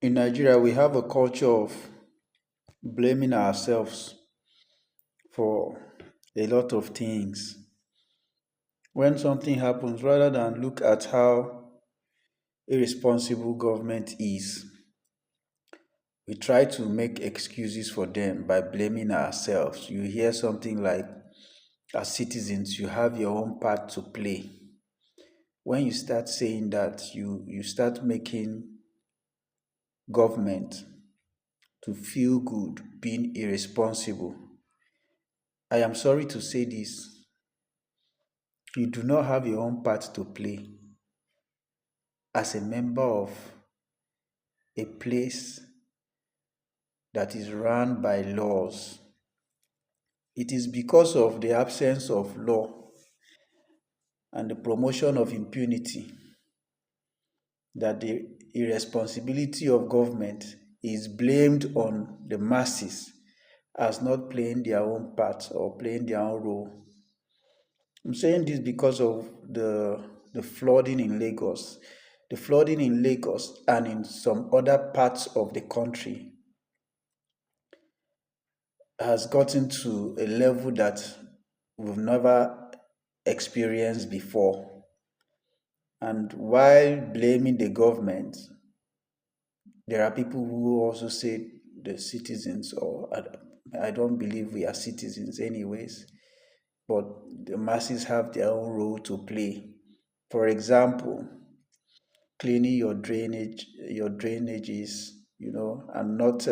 In Nigeria, we have a culture of blaming ourselves for a lot of things. When something happens, rather than look at how irresponsible government is, we try to make excuses for them by blaming ourselves. You hear something like, as citizens, you have your own part to play. When you start saying that, you start making government to feel good being irresponsible. I am sorry to say this, you do not have your own part to play as a member of a place that is run by laws. It is because of the absence of law and the promotion of impunity that the irresponsibility of government is blamed on the masses as not playing their own part or playing their own role. I'm saying this because of the flooding in Lagos. The flooding in Lagos and in some other parts of the country has gotten to a level that we've never experienced before. And while blaming the government, there are people who also say the citizens, or I don't believe we are citizens, anyways, but the masses have their own role to play. For example, cleaning your drainages, and not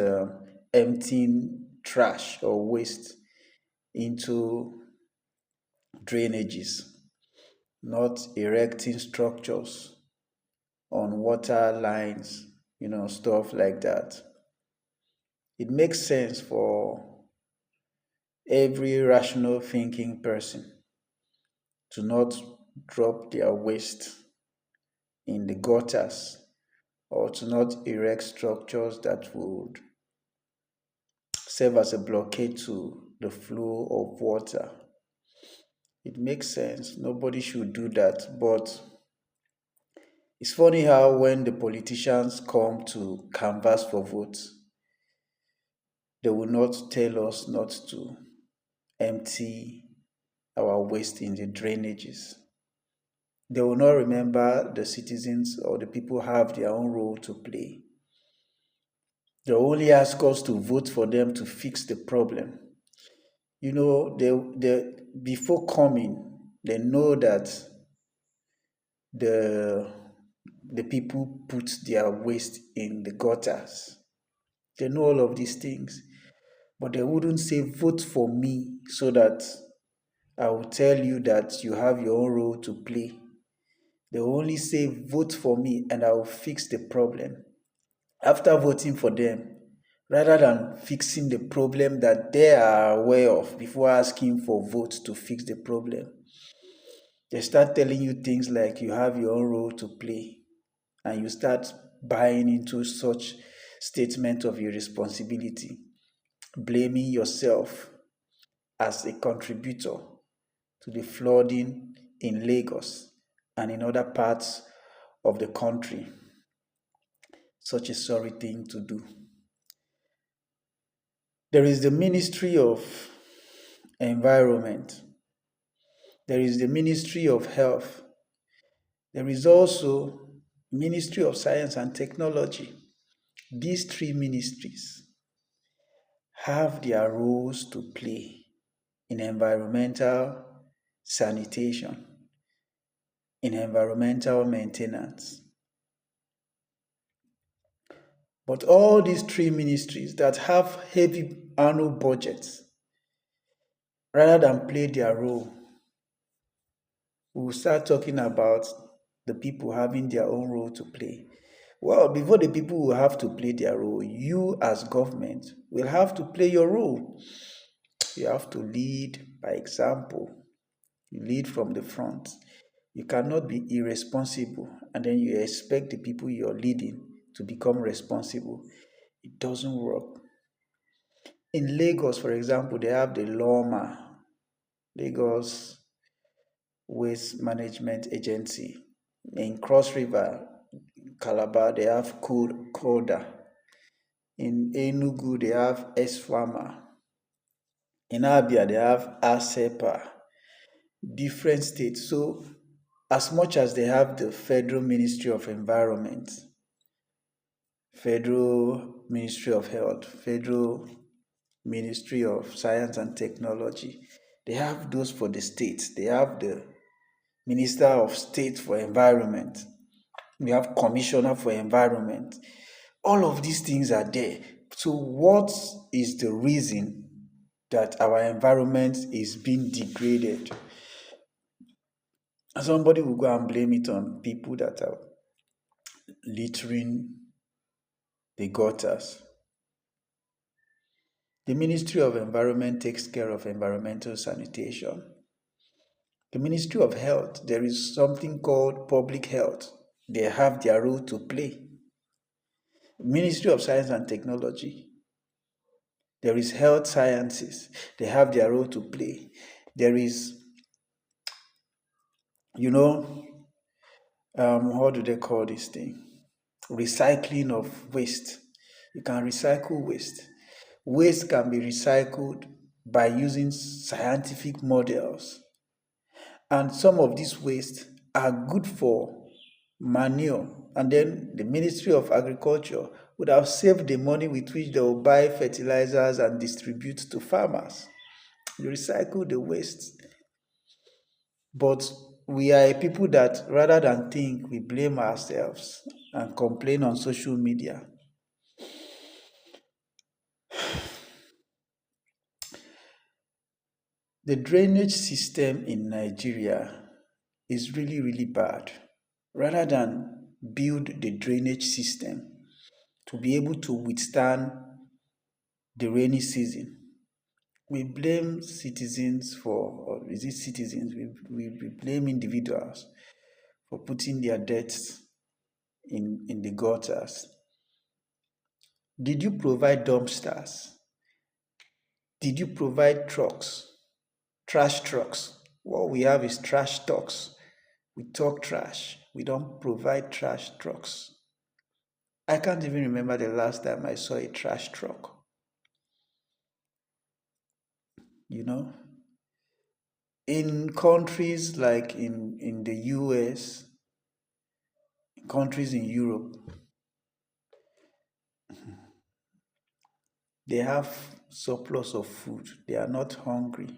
emptying trash or waste into drainages, not erecting structures on water lines, stuff like that. It makes sense for every rational thinking person to not drop their waste in the gutters or to not erect structures that would serve as a blockade to the flow of water. It makes sense. Nobody should do that. But it's funny how when the politicians come to canvass for votes, they will not tell us not to empty our waste in the drainages. They will not remember the citizens or the people have their own role to play. They only ask us to vote for them to fix the problem. They before coming, they know that the the people put their waste in the gutters. They know all of these things, but they wouldn't say vote for me so that I will tell you that you have your own role to play. They will only say vote for me and I will fix the problem. After voting for them, rather than fixing the problem that they are aware of before asking for votes to fix the problem, they start telling you things like you have your own role to play, and you start buying into such statement of irresponsibility, blaming yourself as a contributor to the flooding in Lagos and in other parts of the country. Such a sorry thing to do. There is the Ministry of Environment. There is the Ministry of Health. There is also Ministry of Science and Technology. These three ministries have their roles to play in environmental sanitation, in environmental maintenance. But all these three ministries that have heavy annual budgets, rather than play their role, we will start talking about the people having their own role to play. Well, before the people will have to play their role, you as government will have to play your role. You have to lead by example. You lead from the front. You cannot be irresponsible and then you expect the people you're leading to become responsible. It doesn't work. In Lagos, for example, they have the LOMA, Lagos Waste Management Agency. In Cross River, Calabar, they have Koda. In Enugu, they have Esfama. In Abia, they have ASEPA. Different states. So, as much as they have the Federal Ministry of Environment, Federal Ministry of Health, Federal Ministry of Science and Technology, they have those for the states. They have the Minister of State for Environment. We have Commissioner for Environment. All of these things are there. So what is the reason that our environment is being degraded? Somebody will go and blame it on people that are littering the gutters. The Ministry of Environment takes care of environmental sanitation. The Ministry of Health, there is something called public health. They have their role to play. Ministry of Science and Technology, there is health sciences. They have their role to play. There is, how do they call this thing? Recycling of waste. You can recycle waste. Waste can be recycled by using scientific models. And some of these waste are good for manure. And then the Ministry of Agriculture would have saved the money with which they will buy fertilizers and distribute to farmers. You recycle the waste. But we are a people that rather than think, we blame ourselves and complain on social media. The drainage system in Nigeria is really, really bad. Rather than build the drainage system to be able to withstand the rainy season, we blame citizens for, or is it citizens? We blame individuals for putting their debts in the gutters. Did you provide dumpsters? Did you provide trucks? Trash trucks. What we have is trash trucks. We talk trash. We don't provide trash trucks. I can't even remember the last time I saw a trash truck. In countries like in the US, countries in Europe, they have surplus of food. They are not hungry.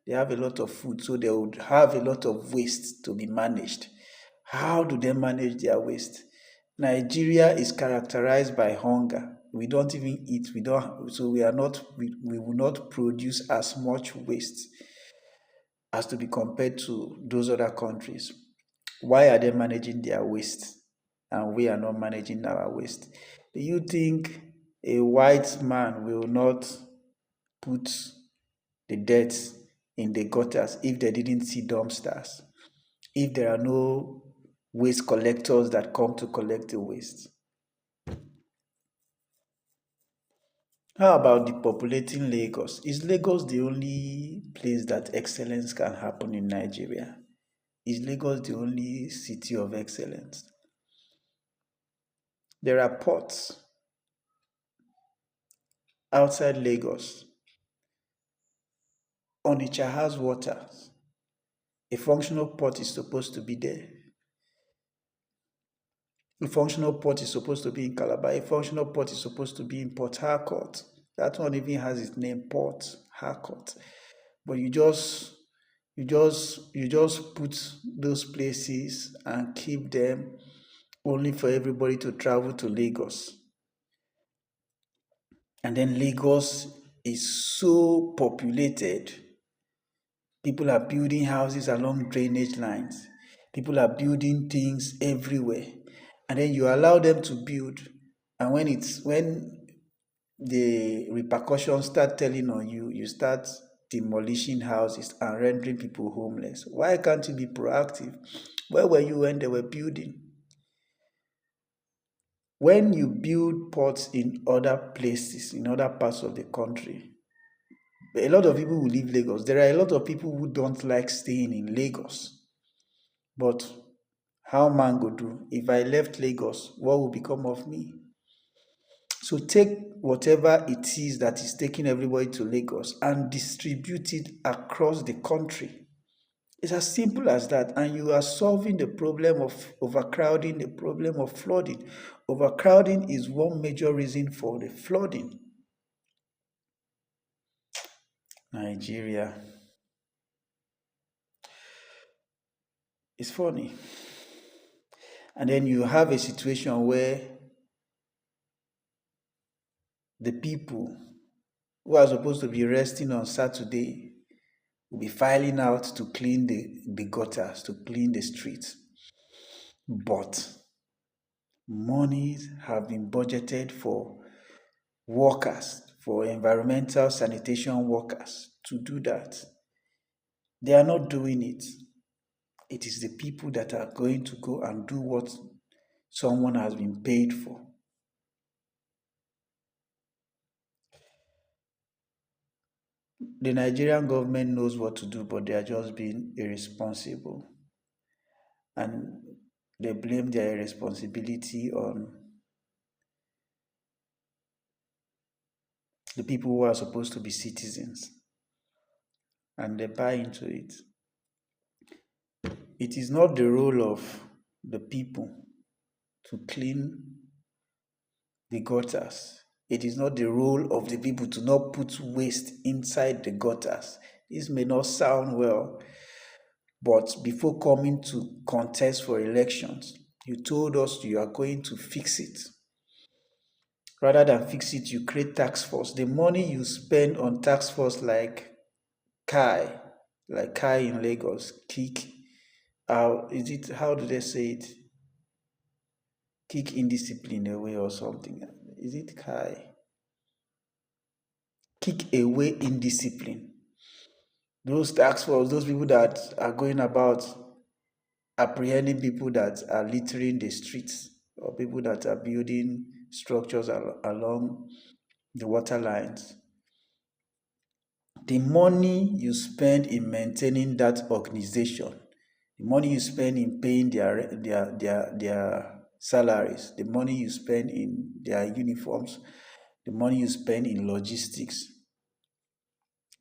They have a lot of food, so they would have a lot of waste to be managed. How do they manage their waste? Nigeria is characterized by hunger. We don't even eat. We will not produce as much waste as to be compared to those other countries. Why are they managing their waste and we are not managing our waste? Do you think a white man will not put the dirt in the gutters if they didn't see dumpsters? If there are no waste collectors that come to collect the waste? How about depopulating Lagos? Is Lagos the only place that excellence can happen in Nigeria? Is Lagos the only city of excellence? There are ports outside Lagos. Onitsha has water. A functional port is supposed to be there. A functional port is supposed to be in Calabar. A functional port is supposed to be in Port Harcourt. That one even has its name, Port Harcourt. But you just put those places and keep them only for everybody to travel to Lagos. And then Lagos is so populated. People are building houses along drainage lines. People are building things everywhere. And then you allow them to build. And when the repercussions start telling on you, you start demolishing houses and rendering people homeless. Why can't you be proactive? Where were you when they were building? When you build ports in other places, in other parts of the country, a lot of people will leave Lagos. There are a lot of people who don't like staying in Lagos. But How man go do? If I left Lagos, what will become of me? So take whatever it is that is taking everybody to Lagos and distribute it across the country. It's as simple as that. And you are solving the problem of overcrowding, the problem of flooding. Overcrowding is one major reason for the flooding. Nigeria. It's funny. And then you have a situation where the people who are supposed to be resting on Saturday will be filing out to clean the gutters, to clean the streets. But monies have been budgeted for workers, for environmental sanitation workers to do that. They are not doing it. It is the people that are going to go and do what someone has been paid for. The Nigerian government knows what to do, but they are just being irresponsible. And they blame their irresponsibility on the people who are supposed to be citizens. And they buy into it. It is not the role of the people to clean the gutters. It is not the role of the people to not put waste inside the gutters. This may not sound well, but before coming to contest for elections, you told us you are going to fix it. Rather than fix it, you create task force. The money you spend on task force Kai, like Kai in Lagos, kick is it, how do they say it? Kick indiscipline away or something. Is it Kai? Kick away indiscipline. Those task force, those people that are going about apprehending people that are littering the streets or people that are building structures along the water lines. The money you spend in maintaining that organization, the money you spend in paying their salaries, the money you spend in their uniforms, the money you spend in logistics,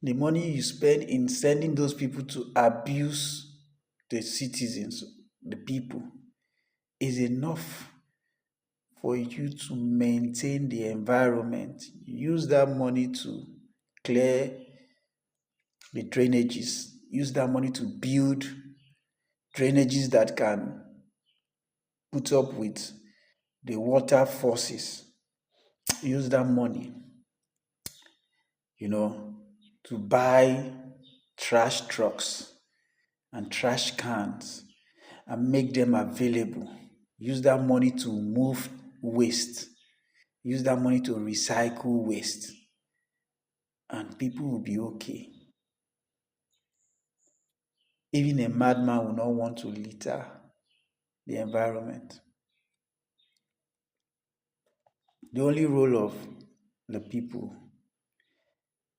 the money you spend in sending those people to abuse the citizens, the people, is enough for you to maintain the environment. Use that money to clear the drainages. Use that money to build drainages that can put up with the water forces. Use that money, to buy trash trucks and trash cans and make them available. Use that money to move waste. Use that money to recycle waste. And people will be okay. Even a madman will not want to litter the environment. The only role of the people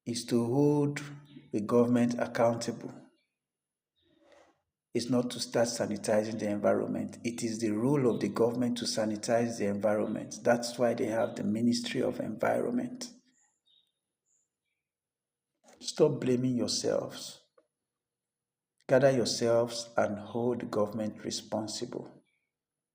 is to hold the government accountable. It's not to start sanitizing the environment. It is the role of the government to sanitize the environment. That's why they have the Ministry of Environment. Stop blaming yourselves. Gather yourselves and hold the government responsible.